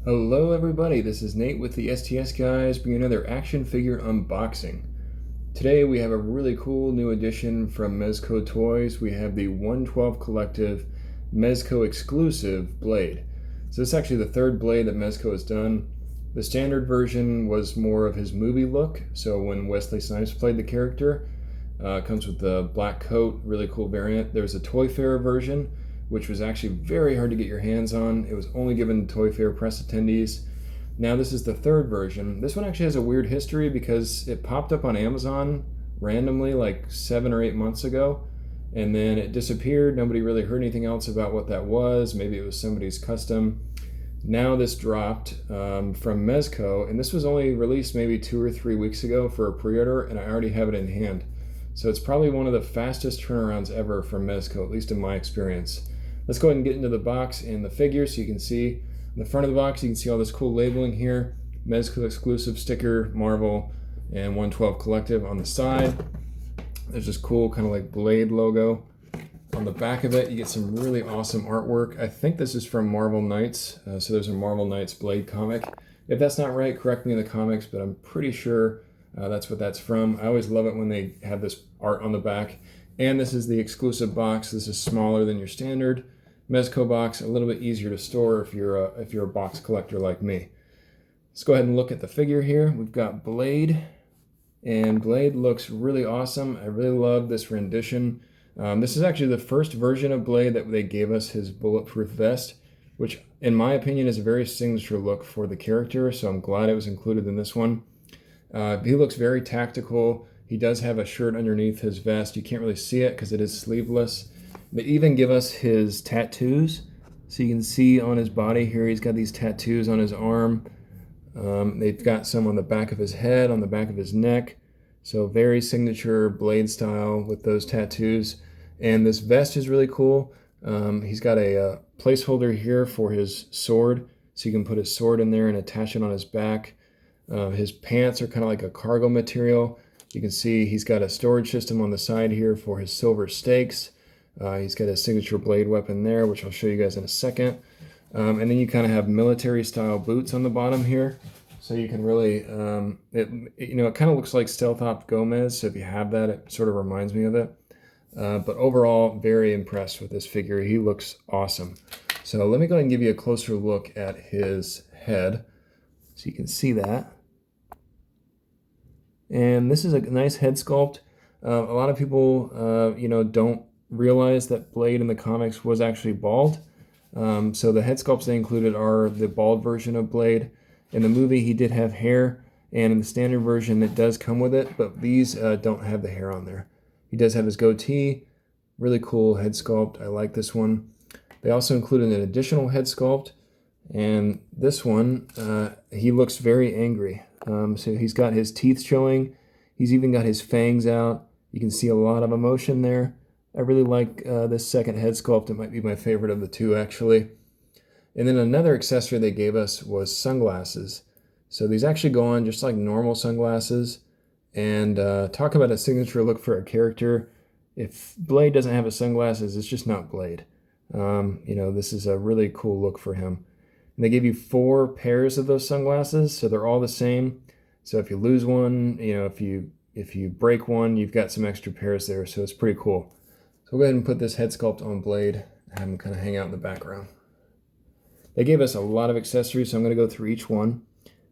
Hello everybody, this is Nate with the STS Guys bringing another action figure unboxing. Today we have a really cool new addition from Mezco Toyz. We have the 112 Collective Mezco Exclusive Blade. So this is actually the third blade that Mezco has done. The standard version was more of his movie look, so when Wesley Snipes played the character, it comes with the black coat, really cool variant. There's a Toy Fair version, which was actually very hard to get your hands on. It was only given to Toy Fair press attendees. Now this is the third version. This one actually has a weird history because it popped up on Amazon randomly like 7 or 8 months ago, and then it disappeared. Nobody really heard anything else about what that was. Maybe it was somebody's custom. Now this dropped from Mezco, and this was only released maybe 2 or 3 weeks ago for a pre-order, and I already have it in hand. So it's probably one of the fastest turnarounds ever from Mezco, at least in my experience. Let's go ahead and get into the box and the figure so you can see. In the front of the box, you can see all this cool labeling here. Mezco Exclusive sticker, Marvel, and 112 Collective. On the side, there's this cool kind of like blade logo. On the back of it, you get some really awesome artwork. I think this is from Marvel Knights. So there's a Marvel Knights Blade comic. If that's not right, correct me in the comics, but I'm pretty sure that's what that's from. I always love it when they have this art on the back. And this is the exclusive box. This is smaller than your standard Mezco box, a little bit easier to store if you're a box collector like me. Let's go ahead and look at the figure here. We've got Blade, and Blade looks really awesome. I really love this rendition. This is actually the first version of Blade that they gave us his bulletproof vest, which in my opinion is a very signature look for the character, so I'm glad it was included in this one. He looks very tactical. He does have a shirt underneath his vest. You can't really see it because it is sleeveless. They even give us his tattoos. So you can see on his body here, he's got these tattoos on his arm. They've got some on the back of his head, on the back of his neck. So very signature Blade style with those tattoos. And this vest is really cool. He's got a placeholder here for his sword. So you can put his sword in there and attach it on his back. His pants are kind of like a cargo material. You can see he's got a storage system on the side here for his silver stakes. He's got a signature blade weapon there, which I'll show you guys in a second. And then you kind of have military style boots on the bottom here. So you can really, it kind of looks like Stealth Op Gomez. So if you have that, it sort of reminds me of it. But overall, very impressed with this figure. He looks awesome. So let me go ahead and give you a closer look at his head so you can see that. And this is a nice head sculpt. A lot of people, don't realize that Blade in the comics was actually bald. So the head sculpts they included are the bald version of Blade. In the movie, he did have hair, and in the standard version, it does come with it, but these don't have the hair on there. He does have his goatee. Really cool head sculpt. I like this one. They also included an additional head sculpt, and this one, he looks very angry. So he's got his teeth showing. He's even got his fangs out. You can see a lot of emotion there. I really like this second head sculpt. It might be my favorite of the two, actually. And then another accessory they gave us was sunglasses. So these actually go on just like normal sunglasses. And talk about a signature look for a character. If Blade doesn't have his sunglasses, it's just not Blade. This is a really cool look for him. And they give you 4 pairs of those sunglasses, so they're all the same. So if you lose one, if you break one, you've got some extra pairs there, so it's pretty cool. So we'll go ahead and put this head sculpt on Blade and have him kind of hang out in the background. They gave us a lot of accessories, so I'm going to go through each one.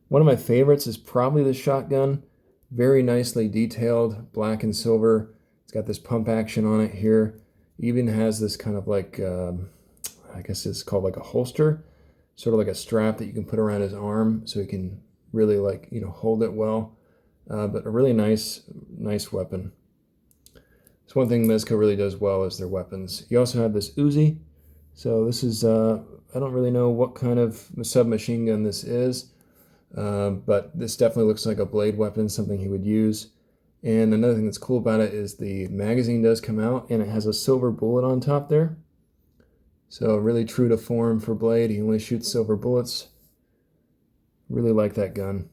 One of my favorites is probably the shotgun. Very nicely detailed, black and silver. It's got this pump action on it here. Even has this kind of like, I guess it's called like a holster, sort of like a strap that you can put around his arm so he can really hold it well. But a really nice weapon. It's one thing Mezco really does well is their weapons. You also have this Uzi. So this is, I don't really know what kind of submachine gun this is, but this definitely looks like a Blade weapon, something he would use. And another thing that's cool about it is the magazine does come out and it has a silver bullet on top there. So really true to form for Blade. He only shoots silver bullets. Really like that gun.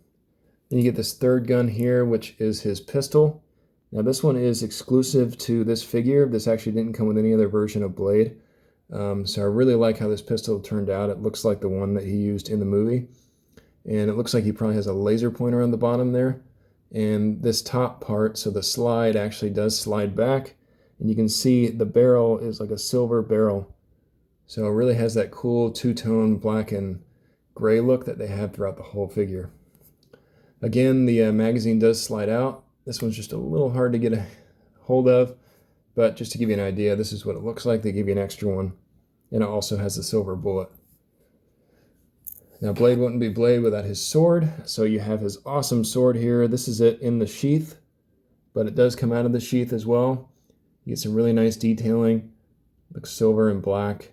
Then you get this third gun here, which is his pistol. Now this one is exclusive to this figure. This actually didn't come with any other version of Blade. So I really like how this pistol turned out. It looks like the one that he used in the movie. And it looks like he probably has a laser pointer on the bottom there. And this top part, so the slide actually does slide back. And you can see the barrel is like a silver barrel. So it really has that cool two-tone black and gray look that they have throughout the whole figure. Again, the magazine does slide out. This one's just a little hard to get a hold of. But just to give you an idea, this is what it looks like. They give you an extra one. And it also has a silver bullet. Now, Blade wouldn't be Blade without his sword. So you have his awesome sword here. This is it in the sheath. But it does come out of the sheath as well. You get some really nice detailing. Looks silver and black.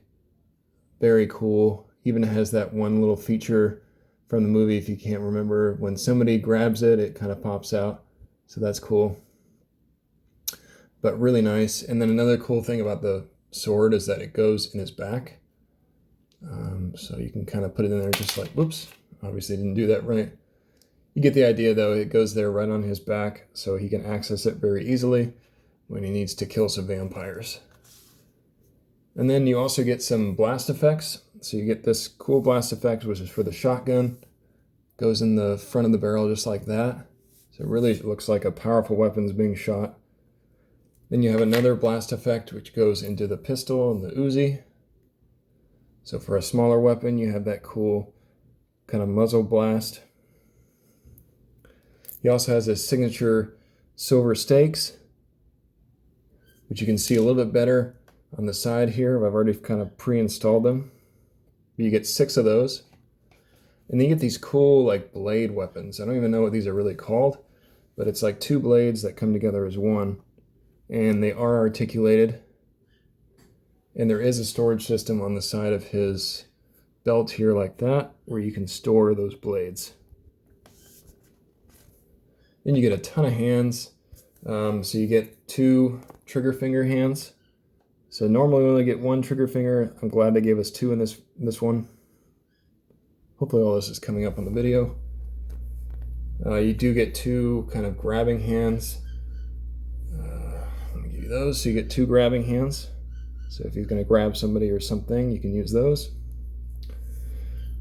Very cool. Even has that one little feature from the movie, if you can't remember. When somebody grabs it, it kind of pops out. So that's cool. But really nice. And then another cool thing about the sword is that it goes in his back. So you can kind of put it in there just like, whoops, obviously didn't do that right. You get the idea though, it goes there right on his back so he can access it very easily when he needs to kill some vampires. And then you also get some blast effects. So you get this cool blast effect, which is for the shotgun. Goes in the front of the barrel just like that. So it really looks like a powerful weapon's being shot. Then you have another blast effect, which goes into the pistol and the Uzi. So for a smaller weapon, you have that cool kind of muzzle blast. He also has his signature silver stakes, which you can see a little bit better on the side here. I've already kind of pre-installed them. You get 6 of those. And then you get these cool like blade weapons. I don't even know what these are really called, but it's like 2 blades that come together as one. And they are articulated. And there is a storage system on the side of his belt here like that, where you can store those blades. Then you get a ton of hands. So you get 2 trigger finger hands. So normally we only get 1 trigger finger. I'm glad they gave us 2 in this one. Hopefully all this is coming up on the video. You do get 2 kind of grabbing hands. Let me give you those. So you get 2 grabbing hands. So if you're going to grab somebody or something, you can use those.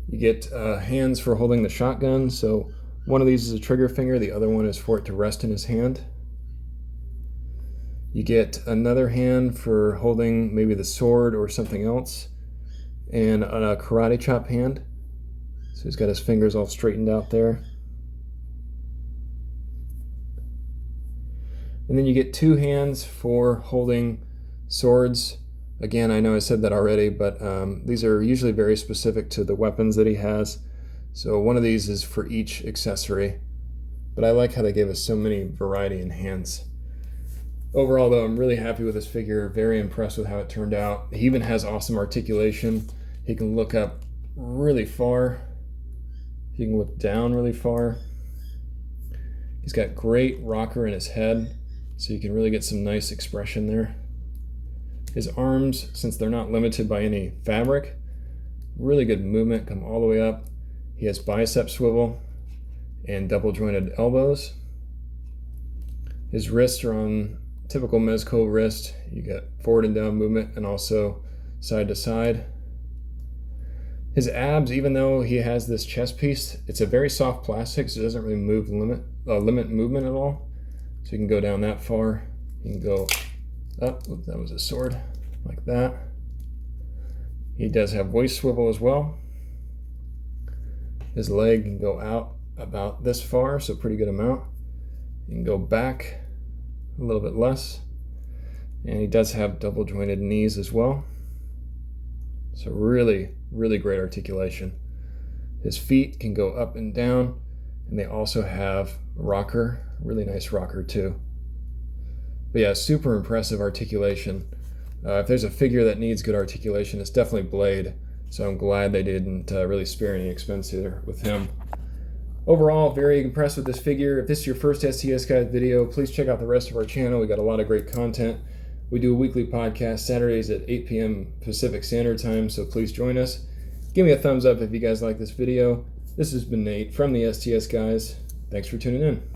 You get hands for holding the shotgun. So one of these is a trigger finger. The other one is for it to rest in his hand. You get another hand for holding maybe the sword or something else. And a karate chop hand. So he's got his fingers all straightened out there. And then you get 2 hands for holding swords. Again, I know I said that already, but these are usually very specific to the weapons that he has. So one of these is for each accessory. But I like how they gave us so many variety in hands. Overall, though, I'm really happy with this figure. Very impressed with how it turned out. He even has awesome articulation. He can look up really far. He can look down really far. He's got great rocker in his head, so you can really get some nice expression there. His arms, since they're not limited by any fabric, really good movement, come all the way up. He has bicep swivel and double jointed elbows. His wrists are on typical Mezco wrist. You get forward and down movement and also side to side. His abs, even though he has this chest piece, it's a very soft plastic, so it doesn't really limit movement at all. So you can go down that far. You can go up. Oops, that was a sword, like that. He does have waist swivel as well. His leg can go out about this far, so pretty good amount. You can go back a little bit less. And he does have double jointed knees as well. So really, really great articulation. His feet can go up and down, and they also have a rocker, really nice rocker too. But yeah, super impressive articulation. If there's a figure that needs good articulation, it's definitely Blade. So I'm glad they didn't really spare any expense here with him. Overall, very impressed with this figure. If this is your first STS Guys video, please check out the rest of our channel. We got a lot of great content. We do a weekly podcast Saturdays at 8 p.m. Pacific Standard Time, so please join us. Give me a thumbs up if you guys like this video. This has been Nate from the STS Guys. Thanks for tuning in.